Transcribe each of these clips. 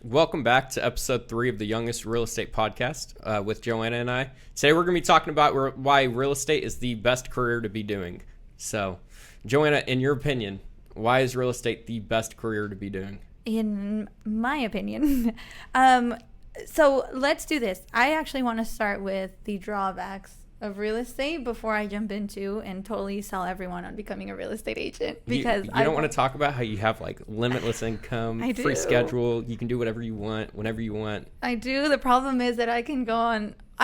Welcome back to episode 3 of the Youngest Real Estate Podcast with Johanna and I. Today we're going to be talking about why real estate is the best career to be doing. So, Johanna, in your opinion, why is real estate the best career to be doing? In my opinion. So let's do this. I actually want to start with the drawbacks of real estate before I jump into and totally sell everyone on becoming a real estate agent, because you don't want to talk about how you have like limitless income, free schedule, you can do whatever you want, whenever you want. I do. The problem is that I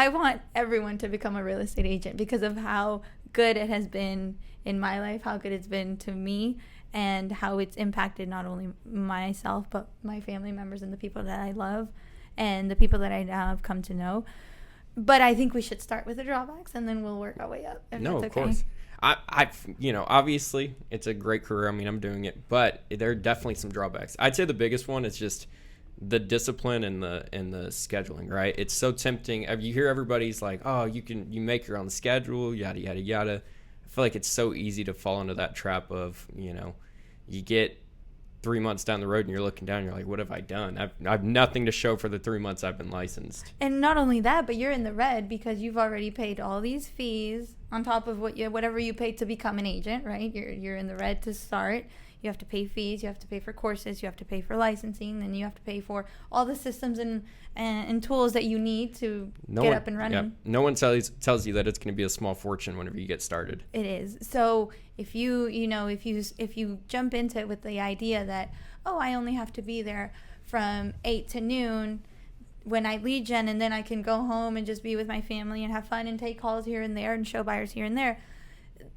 want everyone to become a real estate agent because of how good it has been in my life, how good it's been to me, and how it's impacted not only myself, but my family members and the people that I love and the people that I now have come to know. But I think we should start with the drawbacks, and then we'll work our way up. No, of course. Obviously, it's a great career. I mean, I'm doing it, but there are definitely some drawbacks. I'd say the biggest one is just the discipline and the scheduling, right? It's so tempting. You hear everybody's like, oh, you make your own schedule, yada, yada, yada. I feel like it's so easy to fall into that trap of, you get 3 months down the road and you're looking down and you're like, what have I done? I have nothing to show for the 3 months I've been licensed. And not only that, but you're in the red because you've already paid all these fees on top of whatever you paid to become an agent, right? You're in the red to start. You have to pay fees, you have to pay for courses, you have to pay for licensing, then you have to pay for all the systems and tools that you need to get up and running. Yeah. No one tells you that it's going to be a small fortune whenever you get started. It is. So if you jump into it with the idea that, oh, I only have to be there from 8 to noon when I lead gen, and then I can go home and just be with my family and have fun and take calls here and there and show buyers here and there.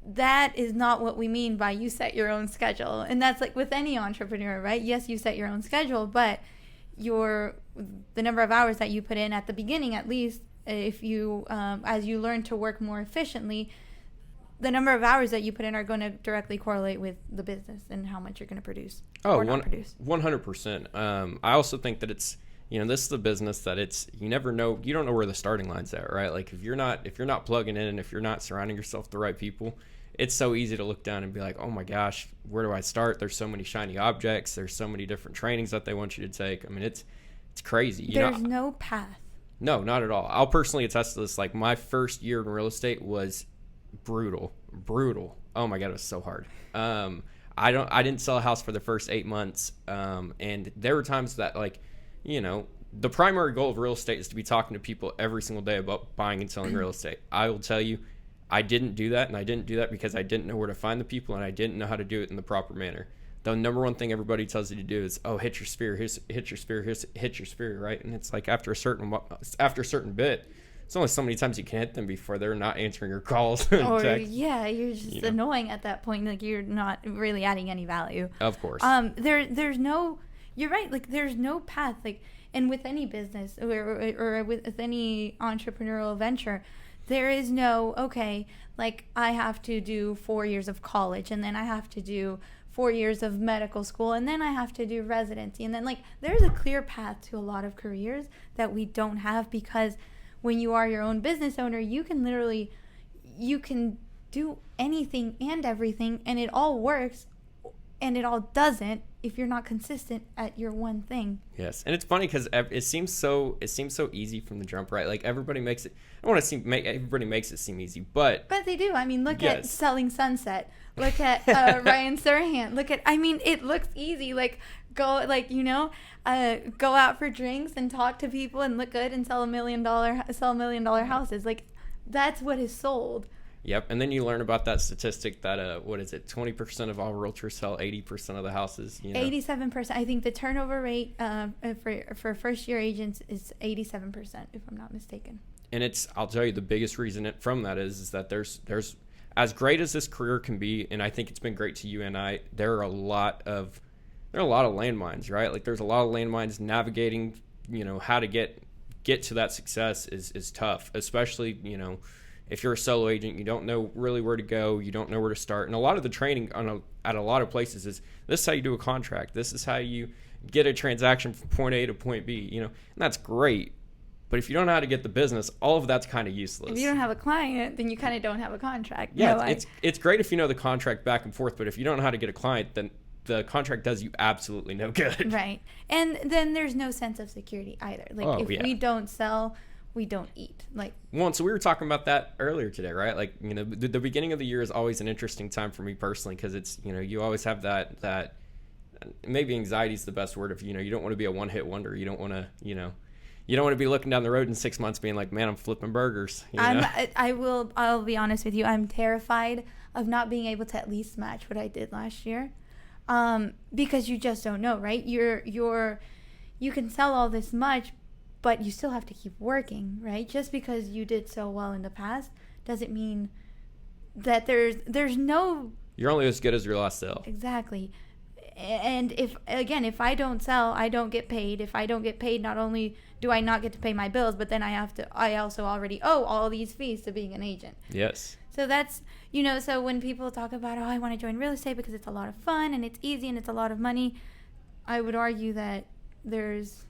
That is not what we mean by you set your own schedule. And that's like with any entrepreneur, right? Yes, you set your own schedule, but the number of hours that you put in at the beginning, at least, if you as you learn to work more efficiently, the number of hours that you put in are going to directly correlate with the business and how much you're going to produce or not produce. 100%. I also think that it's, this is the business that you never know, you don't know where the starting line's at, right? Like if you're not plugging in and if you're not surrounding yourself with the right people, it's so easy to look down and be like, oh my gosh, where do I start? There's so many shiny objects. There's so many different trainings that they want you to take. I mean, it's crazy. There's no path. No, not at all. I'll personally attest to this. Like my first year in real estate was brutal. Oh my God, it was so hard. I didn't sell a house for the first 8 months. And there were times that the primary goal of real estate is to be talking to people every single day about buying and selling real estate. I will tell you, I didn't do that, and I didn't do that because I didn't know where to find the people, and I didn't know how to do it in the proper manner. The number one thing everybody tells you to do is, hit your sphere, hit your sphere, right? And it's like after a certain bit, it's only so many times you can hit them before they're not answering your calls. Or you're just annoying at that point. Like you're not really adding any value. Of course. There's no. You're right. Like there's no path. Like, and with any business or with any entrepreneurial venture, there is no, okay, like I have to do 4 years of college, and then I have to do 4 years of medical school, and then I have to do residency. And then like there's a clear path to a lot of careers that we don't have, because when you are your own business owner, you can do anything and everything, and it all works and it all doesn't if you're not consistent at your one thing. Yes, and it's funny because it seems so easy from the jump, right? Like everybody makes it. I don't want to everybody makes it seem easy, but they do. I mean, look at Selling Sunset. Look at Ryan Serhant. It looks easy. Like go out for drinks and talk to people and look good and sell $1 million houses. Like that's what is sold. Yep, and then you learn about that statistic that 20% of all realtors sell 80% of the houses. 87%. I think the turnover rate for first year agents is 87%, if I'm not mistaken. And I'll tell you, the biggest reason from that is that there's as great as this career can be, and I think it's been great to you and I. There are a lot of landmines, right? Like there's a lot of landmines. Navigating, how to get to that success is tough, especially if you're a solo agent, you don't know really where to go. You don't know where to start. And a lot of the training at a lot of places is, this is how you do a contract. This is how you get a transaction from point A to point B, and that's great. But if you don't know how to get the business, all of that's kind of useless. If you don't have a client, then you kind of don't have a contract. Yeah, it's great if you know the contract back and forth. But if you don't know how to get a client, then the contract does you absolutely no good. Right. And then there's no sense of security either. Like, if we don't sell, we don't eat. Like, well, so we were talking about that earlier today, right? Like, you know, the beginning of the year is always an interesting time for me personally, because it's, you know, you always have that maybe anxiety is the best word. If, you know, you don't want to be a one-hit wonder. You don't want to, you know, you don't want to be looking down the road in 6 months being like, man, I'm flipping burgers. You know? I'll be honest with you. I'm terrified of not being able to at least match what I did last year. Because you just don't know, right? You can sell all this much, but you still have to keep working, right? Just because you did so well in the past doesn't mean that there's no... You're only as good as your last sale. Exactly. And if I don't sell, I don't get paid. If I don't get paid, not only do I not get to pay my bills, but then I also already owe all these fees to being an agent. Yes. So that's, you know, so when people talk about, oh, I want to join real estate because it's a lot of fun and it's easy and it's a lot of money, I would argue that there's,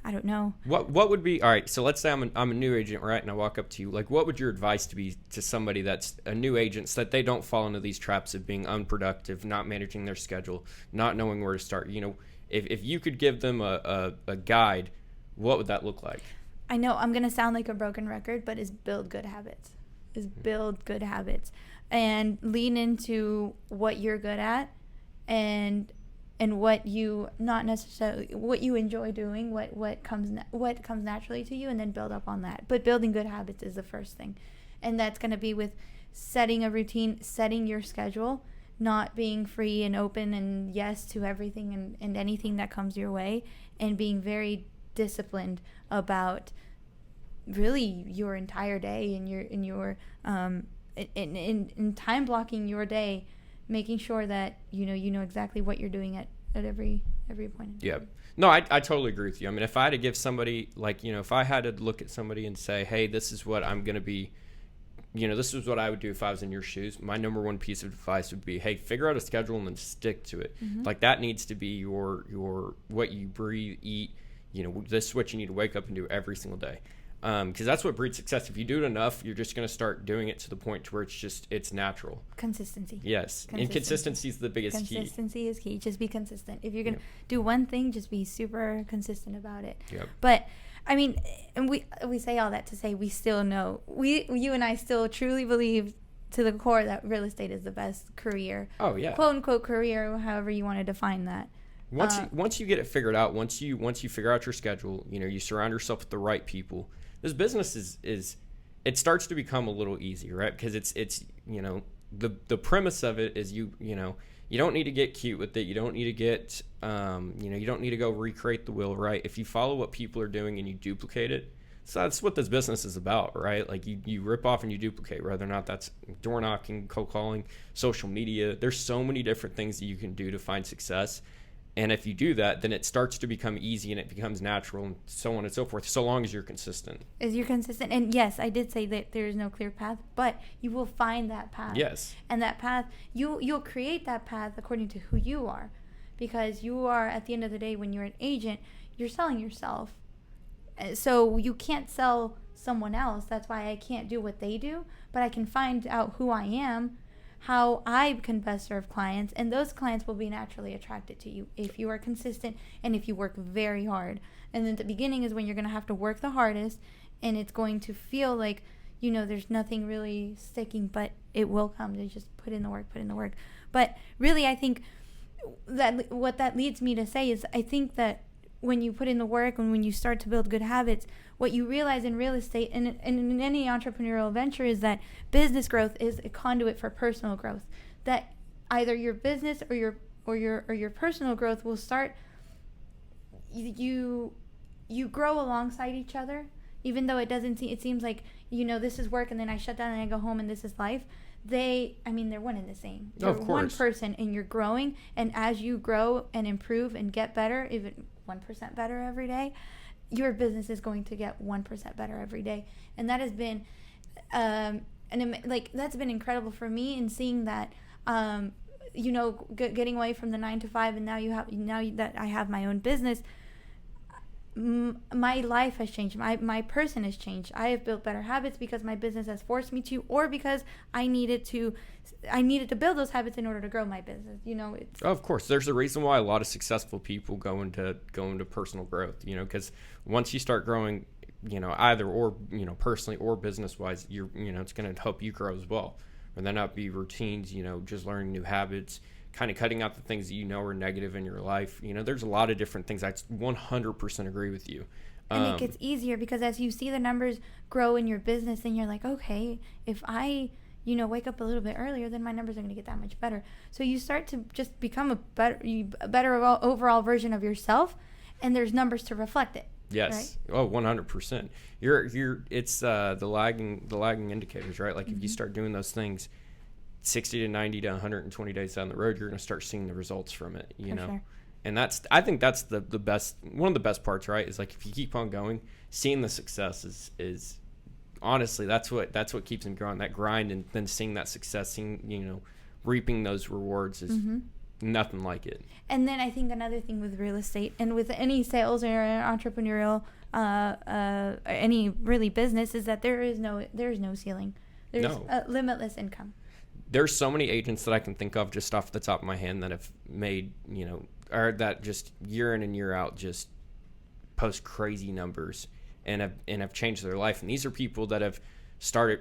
I don't know. What would be, all right, so let's say I'm a new agent, right, and I walk up to you. Like, what would your advice be to somebody that's a new agent so that they don't fall into these traps of being unproductive, not managing their schedule, not knowing where to start? You know, if you could give them a guide, what would that look like? I know I'm going to sound like a broken record, but it's build good habits. And lean into what you're good at and what you not necessarily what you enjoy doing, what comes naturally to you, and then build up on that. But building good habits is the first thing. And that's going to be with setting a routine, setting your schedule, not being free and open and yes to everything and anything that comes your way, and being very disciplined about really your entire day and your in time blocking your day, making sure that you know exactly what you're doing at every point. Yeah. No, I totally agree with you. I mean, if I had to give somebody, like, you know, if I had to look at somebody and say, hey, this is what I'm going to be, you know, this is what I would do if I was in your shoes, my number one piece of advice would be, hey, figure out a schedule and then stick to it. Mm-hmm. Like, that needs to be your what you breathe, eat, you know, this is what you need to wake up and do every single day. Because that's what breeds success. If you do it enough, you're just going to start doing it to the point to where it's natural. Consistency. Yes. And consistency is the biggest key. Consistency is key. Just be consistent. If you're going to do one thing, just be super consistent about it. Yep. But, I mean, and we say all that to say we still know, you and I still truly believe to the core that real estate is the best career. Oh, yeah. Quote unquote career, however you want to define that. Once you get it figured out, once you figure out your schedule, you know, you surround yourself with the right people. This business is it starts to become a little easier, right? Because it's you know, the premise of it is you know, you don't need to get cute with it. You don't need to get you know, you don't need to go recreate the wheel, right? If you follow what people are doing and you duplicate it, so that's what this business is about, right? Like, you rip off and you duplicate, whether or not that's door knocking, cold calling, social media. There's so many different things that you can do to find success. And if you do that, then it starts to become easy and it becomes natural and so on and so forth, so long as you're consistent. And yes, I did say that there is no clear path, but you will find that path. Yes. And that path, you'll create that path according to who you are. Because you are, at the end of the day, when you're an agent, you're selling yourself. So you can't sell someone else. That's why I can't do what they do, but I can find out who I am, how I can best serve clients, and those clients will be naturally attracted to you if you are consistent and if you work very hard. And then the beginning is when you're going to have to work the hardest, and it's going to feel like, you know, there's nothing really sticking, but it will come. To just put in the work. But really, I think that what that leads me to say is, I think that when you put in the work and when you start to build good habits, what you realize in real estate and in any entrepreneurial venture is that business growth is a conduit for personal growth. That either your business or your personal growth will start. You grow alongside each other, even though it seems like, you know, this is work and then I shut down and I go home and this is life. They're one and the same. You're one person and you're growing, and as you grow and improve and get better, even 1% better every day, your business is going to get 1% better every day. And that has been that's been incredible for me in seeing that, you know, getting away from the 9 to 5, and now that I have my own business, my life has changed. My person has changed. I have built better habits because my business has forced me to, or because I needed to build those habits in order to grow my business. It's of course, there's a reason why a lot of successful people go into personal growth, because once you start growing, either or, personally or business wise, it's going to help you grow as well. Or there not be routines, just learning new habits, kind of cutting out the things that are negative in your life. There's a lot of different things. I 100% agree with you. And it gets easier because as you see the numbers grow in your business, then you're like, okay, if I, wake up a little bit earlier, then my numbers are going to get that much better. So you start to just become a better overall version of yourself, and there's numbers to reflect it. Yes. Right? Oh, 100%. It's the lagging indicators, right? Like if you start doing those things 60 to 90 to 120 days down the road, you're going to start seeing the results from it, For sure. And I think that's the best, one of the best parts, right? Is like if you keep on going, seeing the success is honestly, that's what keeps them growing, that grind, and then seeing that success, seeing, reaping those rewards is nothing like it. And then I think another thing with real estate and with any sales or entrepreneurial, any really business, is that there is no ceiling. There's limitless income. There's so many agents that I can think of just off the top of my hand that have made, or that just year in and year out just post crazy numbers and have changed their life. And these are people that have started,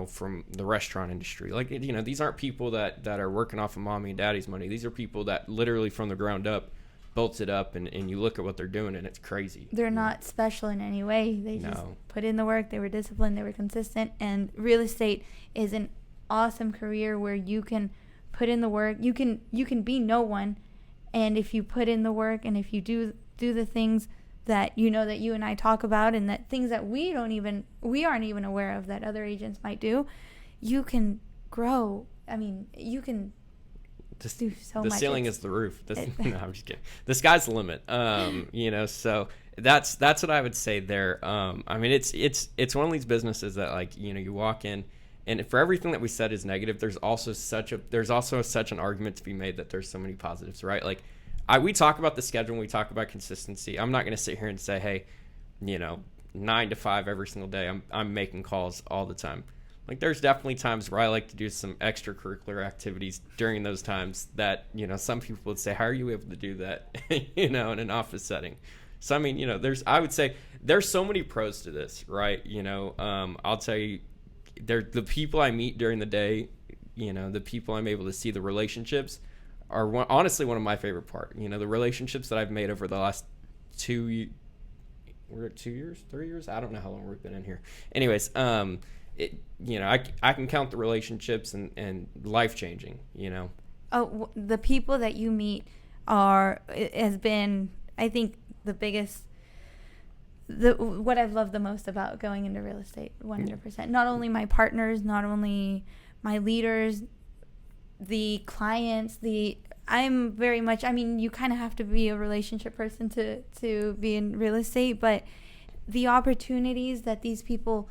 from the restaurant industry. Like, these aren't people that are working off of mommy and daddy's money. These are people that literally from the ground up built it up, and you look at what they're doing and it's crazy. They're not special in any way. They just put in the work. They were disciplined. They were consistent. And real estate is an awesome career where you can put in the work. You can be no one, and if you put in the work and if you do the things that that you and I talk about, and that things that we aren't even aware of that other agents might do, you can grow. I mean, you can do so much. The ceiling is the roof. No, I'm just kidding. The sky's the limit. So that's what I would say there. I mean, it's one of these businesses that, like, you walk in, and for everything that we said is negative, there's also such an argument to be made that there's so many positives, right? Like, we talk about the schedule and we talk about consistency. I'm not going to sit here and say, hey, 9 to 5 every single day, I'm making calls all the time. Like, there's definitely times where I like to do some extracurricular activities during those times that, some people would say, how are you able to do that, in an office setting? So, I mean, I would say there's so many pros to this, right? I'll tell you, the people I meet during the day, the people I'm able to see, the relationships are honestly one of my favorite part. The relationships that I've made over the last 2 years, 3 years. I don't know how long we've been in here. Anyways, I can count the relationships and life changing. Oh, the people that you meet has been, I think, the biggest. What I've loved the most about going into real estate, 100%. Not only my partners, not only my leaders, the clients, I'm very much, I mean, you kind of have to be a relationship person to be in real estate, but the opportunities that these people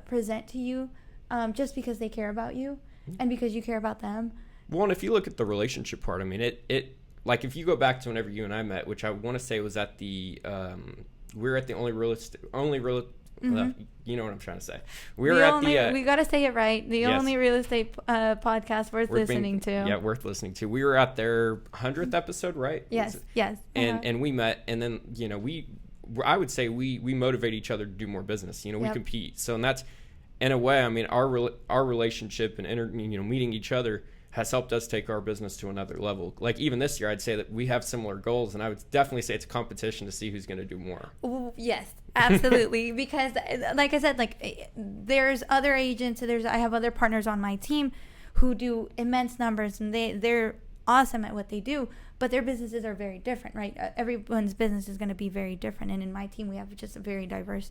present to you, just because they care about you and because you care about them. Well, and if you look at the relationship part, I mean, it like if you go back to whenever you and I met, which I want to say was at the we were at the only real you know what I'm trying to say. We got to say it right. The only real estate podcast worth listening to. Yeah, worth listening to. We were at their 100th episode, right? Yes. And we met, and then I would say we motivate each other to do more business. We compete. So, and that's, in a way, I mean, our relationship and meeting each other has helped us take our business to another level. Like, even this year, I'd say that we have similar goals, and I would definitely say it's a competition to see who's going to do more. Yes, absolutely. Because, like I said, like, there's other agents, I have other partners on my team who do immense numbers, and they're awesome at what they do, but their businesses are very different, right? Everyone's business is going to be very different, and in my team, we have just a very diverse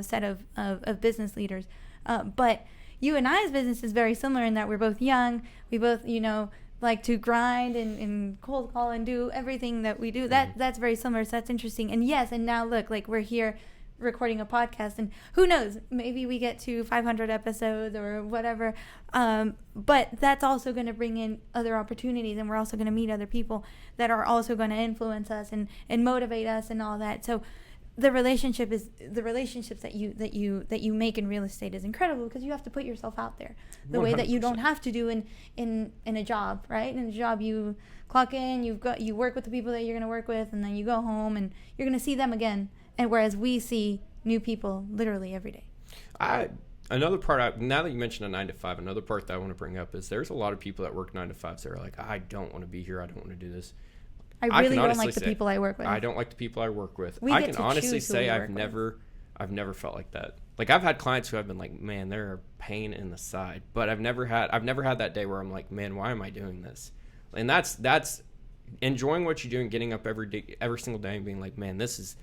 set of business leaders. But you and I's business is very similar in that we're both young. We both, like to grind and cold call and do everything that we do. That's very similar. So that's interesting. And yes, and now look, like, we're here recording a podcast, and who knows, maybe we get to 500 episodes or whatever. But that's also going to bring in other opportunities, and we're also going to meet other people that are also going to influence us and motivate us and all that. So the relationships that you make in real estate is incredible, because you have to put yourself out there the 100%. Way that you don't have to do in a job, right? In a job, you clock in, you work with the people that you're going to work with, and then you go home and you're going to see them again. And whereas we see new people literally every day. Another part, now that you mentioned a 9 to 5, another part that I want to bring up is there's a lot of people that work 9 to 5s that are like, I don't want to be here, I don't want to do this. I really don't like the people I work with. I don't like the people I work with. I can honestly say I've never felt like that. Like, I've had clients who have been like, man, they're a pain in the side. But I've never had that day where I'm like, man, why am I doing this? And that's enjoying what you're doing, getting up every single day and being like, man, this is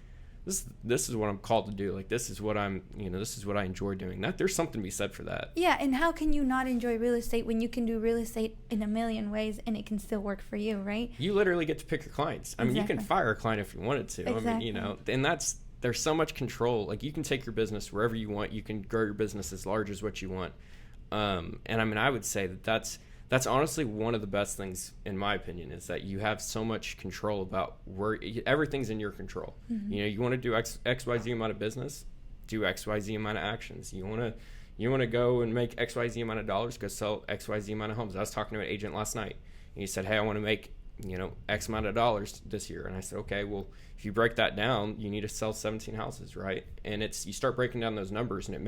what I'm called to do. Like, this is what this is what I enjoy doing. There's something to be said for that. Yeah, and how can you not enjoy real estate when you can do real estate in a million ways and it can still work for you, right? You literally get to pick your clients. I mean, you can fire a client if you wanted to. Exactly. I mean, and there's so much control. Like, you can take your business wherever you want. You can grow your business as large as what you want. And I mean, I would say that's honestly one of the best things, in my opinion, is that you have so much control about where everything's in your control. Mm-hmm. You want to do XYZ amount of business, do XYZ amount of actions. You want to go and make XYZ amount of dollars, go sell XYZ amount of homes. I was talking to an agent last night, and he said, hey, I want to make X amount of dollars this year. And I said, okay, well, if you break that down, you need to sell 17 houses, right? And you start breaking down those numbers, and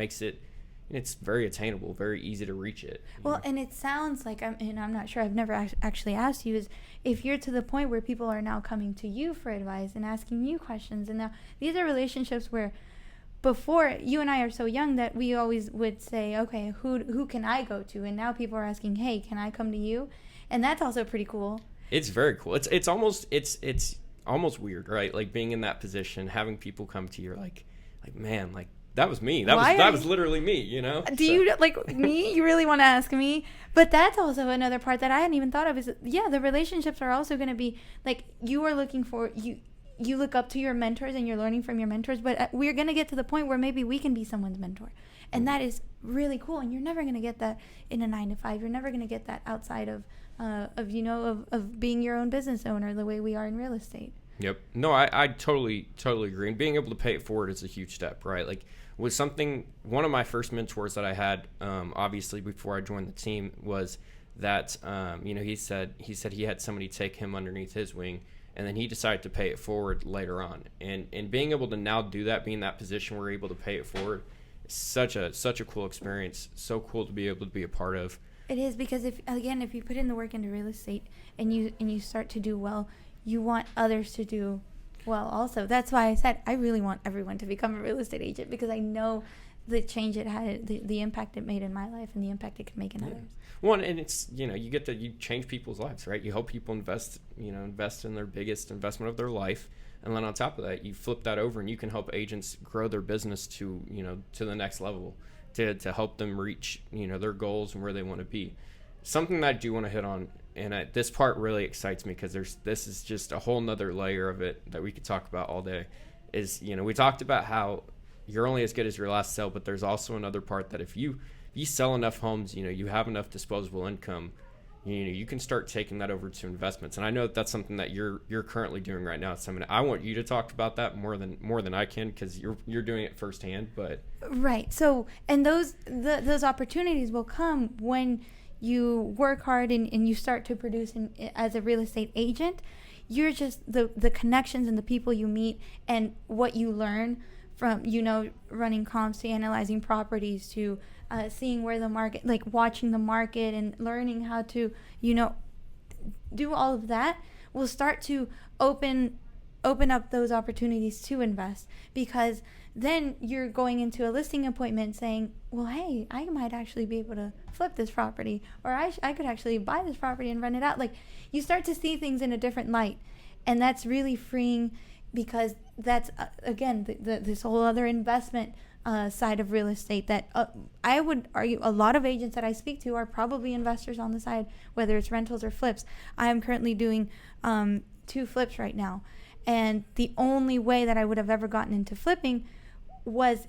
it's very attainable, very easy to reach it. Well, and it sounds like, I'm not sure, I've never actually asked you, is if you're to the point where people are now coming to you for advice and asking you questions. And now these are relationships where before, you and I are so young that we always would say, okay, who can I go to? And now people are asking, hey, can I come to you? And that's also pretty cool. It's very cool. It's almost weird, right? Like, being in that position, having people come to you, like man, like, that was me. That was literally me, You like me? You really want to ask me? But that's also another part that I hadn't even thought of, is the relationships are also going to be like, you are looking for, you look up to your mentors and you're learning from your mentors, but we're going to get to the point where maybe we can be someone's mentor. And that is really cool. And you're never going to get that in a 9 to 5. You're never going to get that outside of being your own business owner the way we are in real estate. Yep. No, I totally agree. And being able to pay it forward is a huge step, right? Like, one of my first mentors that I had, obviously before I joined the team, was that, he said he had somebody take him underneath his wing, and then he decided to pay it forward later on. And being able to now do that, being in that position where we're able to pay it forward, is such a cool experience. So cool to be able to be a part of. It is, because if you put in the work into real estate and you start to do well, you want others to do well also. That's why I said I really want everyone to become a real estate agent, because I know the change it had, the impact it made in my life, and the impact it could make in others. Well, and it's, you change people's lives, right? You help people invest in their biggest investment of their life. And then on top of that, you flip that over and you can help agents grow their business to the next level, to help them reach, their goals and where they want to be. Something that I do want to hit on, and this part really excites me, because this is just a whole nother layer of it that we could talk about all day, is, we talked about how you're only as good as your last sale, but there's also another part that if you sell enough homes, you have enough disposable income, you can start taking that over to investments. And I know that's something that you're currently doing right now. It's something I want you to talk about that more than I can, because you're doing it firsthand. But right. So, and those opportunities will come when you work hard and you start to produce as a real estate agent. You're just the connections and the people you meet and what you learn from, running comps to analyzing properties to seeing where the market, like watching the market and learning how to, do all of that will start to open up those opportunities to invest, because then you're going into a listing appointment saying, well, hey, I might actually be able to flip this property, or I could actually buy this property and rent it out. Like, you start to see things in a different light, and that's really freeing, because that's, again, this whole other investment side of real estate that I would argue a lot of agents that I speak to are probably investors on the side, whether it's rentals or flips. I am currently doing 2 flips right now, and the only way that I would have ever gotten into flipping was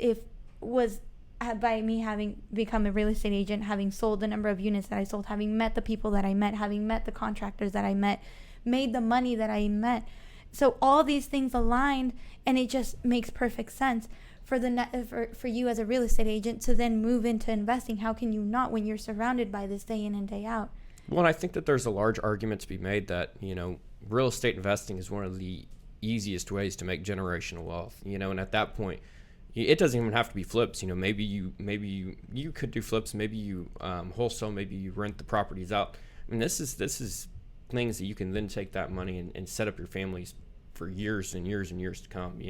by me having become a real estate agent, having sold the number of units that I sold, having met the people that I met, having met the contractors that I met, made the money that I met. So all these things aligned, and it just makes perfect sense for for you as a real estate agent to then move into investing. How can you not when you're surrounded by this day in and day out? Well, I think that there's a large argument to be made that, real estate investing is one of the easiest ways to make generational wealth, and at that point, it doesn't even have to be flips. Maybe you could do flips. Maybe you wholesale. Maybe you rent the properties out. I mean, this is things that you can then take that money and set up your families for years and years and years to come.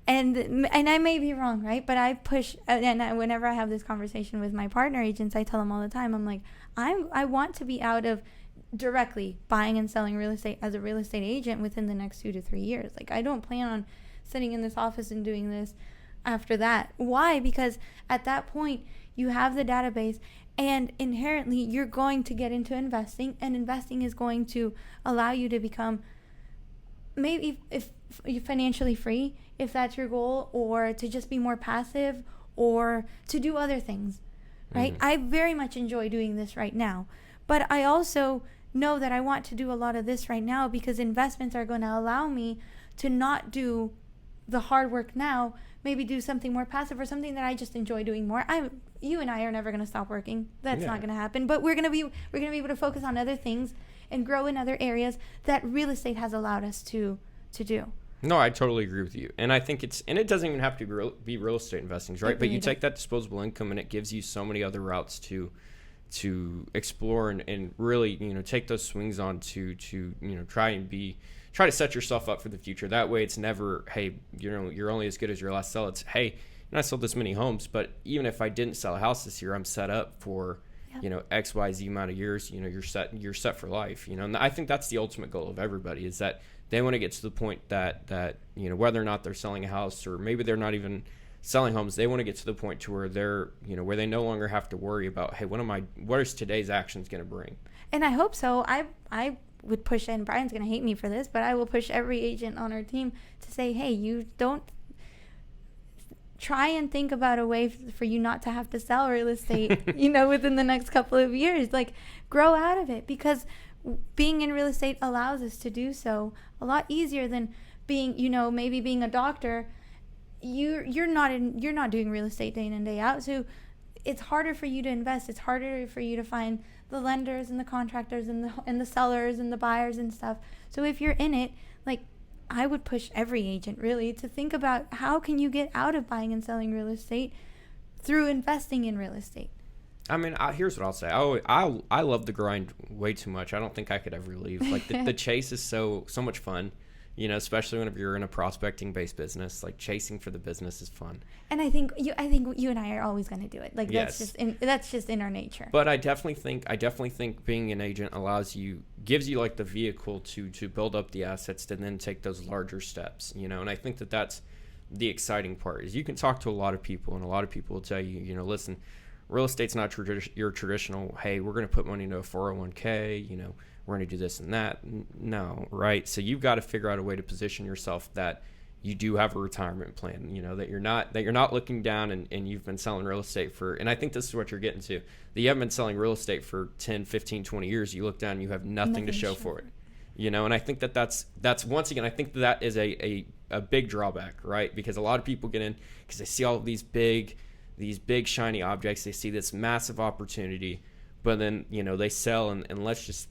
And I may be wrong, right? But I push, whenever I have this conversation with my partner agents, I tell them all the time, I'm like, I want to be out of directly buying and selling real estate as a real estate agent within the next 2 to 3 years. Like, I don't plan on sitting in this office and doing this after that. Why? Because at that point, you have the database, and inherently, you're going to get into investing, and investing is going to allow you to become maybe if you're financially free, if that's your goal, or to just be more passive, or to do other things, right? I very much enjoy doing this right now, but I also know that I want to do a lot of this right now because investments are going to allow me to not do the hard work now, maybe do something more passive or something that I just enjoy doing more. You and I are never going to stop working. That's not going to happen, but we're going to be able to focus on other things and grow in other areas that real estate has allowed us to do. No, I totally agree with you. And I think it doesn't even have to be real estate investing, right? But you take that disposable income and it gives you so many other routes to explore and really, take those swings on to try to set yourself up for the future. That way it's never, hey, you're only as good as your last sell. It's, hey, I sold this many homes, but even if I didn't sell a house this year, I'm set up for, X, Y, Z amount of years, you're set for life, and I think that's the ultimate goal of everybody is that they want to get to the point that whether or not they're selling a house or maybe they're not even selling homes, they want to get to the point to where they're, where they no longer have to worry about, hey, what is today's actions going to bring? And I hope so. I would push, and Brian's going to hate me for this, but I will push every agent on our team to say, hey, you don't try and think about a way for you not to have to sell real estate, within the next couple of years. Like, grow out of it, because being in real estate allows us to do so a lot easier than being, maybe being a doctor. You're not doing real estate day in and day out, so it's harder for you to invest. It's harder for you to find the lenders and the contractors and the sellers and the buyers and stuff. So if you're in it, like, I would push every agent really to think about how can you get out of buying and selling real estate through investing in real estate. I mean, here's what I'll say. I love the grind way too much. I don't think I could ever leave. Like, the chase is so much fun. Especially whenever you're in a prospecting-based business, like, chasing for the business is fun. And I think you and I are always going to do it. Like, yes. That's just in our nature. But I definitely think being an agent gives you like the vehicle to build up the assets to then take those larger steps. And I think that's the exciting part is you can talk to a lot of people, and a lot of people will tell you, listen, real estate's not your traditional, hey, we're going to put money into a 401k, we're going to do this and that. No, right? So you've got to figure out a way to position yourself that you do have a retirement plan, that you're not looking down and you've been selling real estate and I think this is what you're getting to, that you haven't been selling real estate for 10, 15, 20 years. You look down and you have nothing to show for it, and I think that's once again, I think that is a big drawback, right? Because a lot of people get in because they see all of these big shiny objects. They see this massive opportunity, but then, they sell and let's just,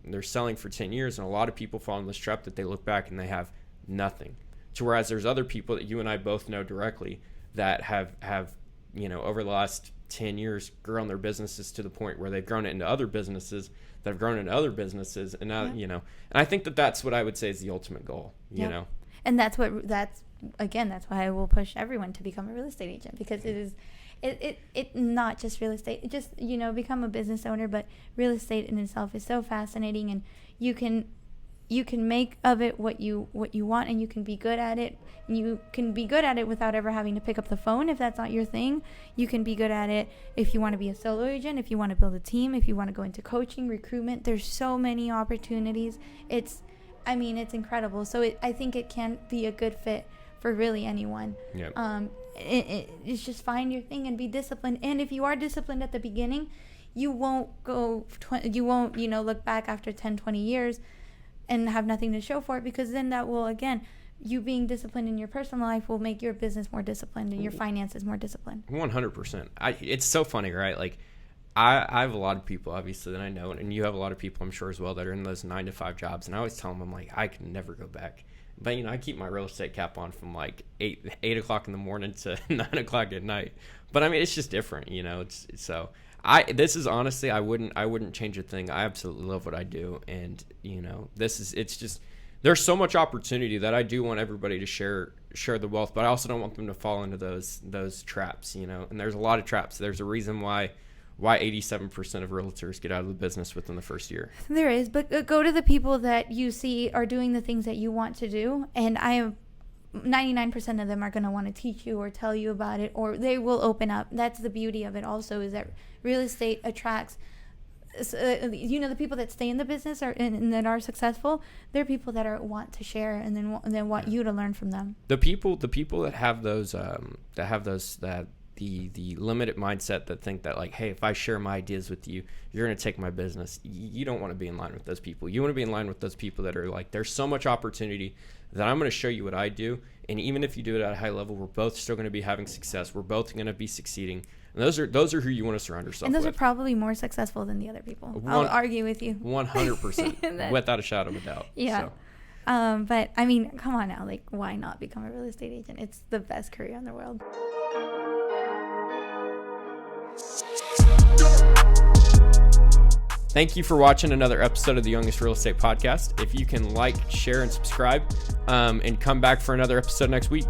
they're selling for 10 years. And a lot of people fall in this trap that they look back and they have nothing. To whereas there's other people that you and I both know directly that have over the last 10 years grown their businesses to the point where they've grown it into other businesses that have grown into other businesses. And now, and I think that's what I would say is the ultimate goal, And that's why I will push everyone to become a real estate agent, because it is it not just real estate, just become a business owner, but real estate in itself is so fascinating, and you can make of it what you want, and you can be good at it. You can be good at it without ever having to pick up the phone if that's not your thing. You can be good at it if you want to be a solo agent, if you want to build a team, if you want to go into coaching, recruitment. There's so many opportunities. It's incredible. So I think it can be a good fit for really anyone. Yep. It's just find your thing and be disciplined. And if you are disciplined at the beginning, you won't look back after 10, 20 years and have nothing to show for it, because then that will, again, you being disciplined in your personal life will make your business more disciplined and your finances more disciplined. 100%. It's so funny, right? Like, I have a lot of people, obviously, that I know, and you have a lot of people, I'm sure, as well, that are in those 9-to-5 jobs. And I always tell them, I'm like, I can never go back. But, I keep my real estate cap on from like 8 o'clock in the morning to 9 o'clock at night. But I mean, it's just different, it's so this is honestly, I wouldn't change a thing. I absolutely love what I do. And, it's just, there's so much opportunity that I do want everybody to share the wealth, but I also don't want them to fall into those traps, and there's a lot of traps. There's a reason why 87% of realtors get out of the business within the first year. There is, but go to the people that you see are doing the things that you want to do, and 99% of them are going to want to teach you or tell you about it, or they will open up. That's the beauty of it also, is that real estate attracts, the people that stay in the business and that are successful, they're people that want to share and then want you to learn from them. The people that have those the limited mindset that think that, like, hey, if I share my ideas with you, you're going to take my business. You don't want to be in line with those people. You want to be in line with those people that are like, there's so much opportunity that I'm going to show you what I do. And even if you do it at a high level, we're both still going to be having success. We're both going to be succeeding. And those are who you want to surround yourself with. And those are probably more successful than the other people. I'll argue with you. 100%. Without a shadow of a doubt. Yeah. So. But I mean, come on now. Like, why not become a real estate agent? It's the best career in the world. Thank you for watching another episode of the Youngest Real Estate Podcast. If you can like, share, and subscribe, and come back for another episode next week.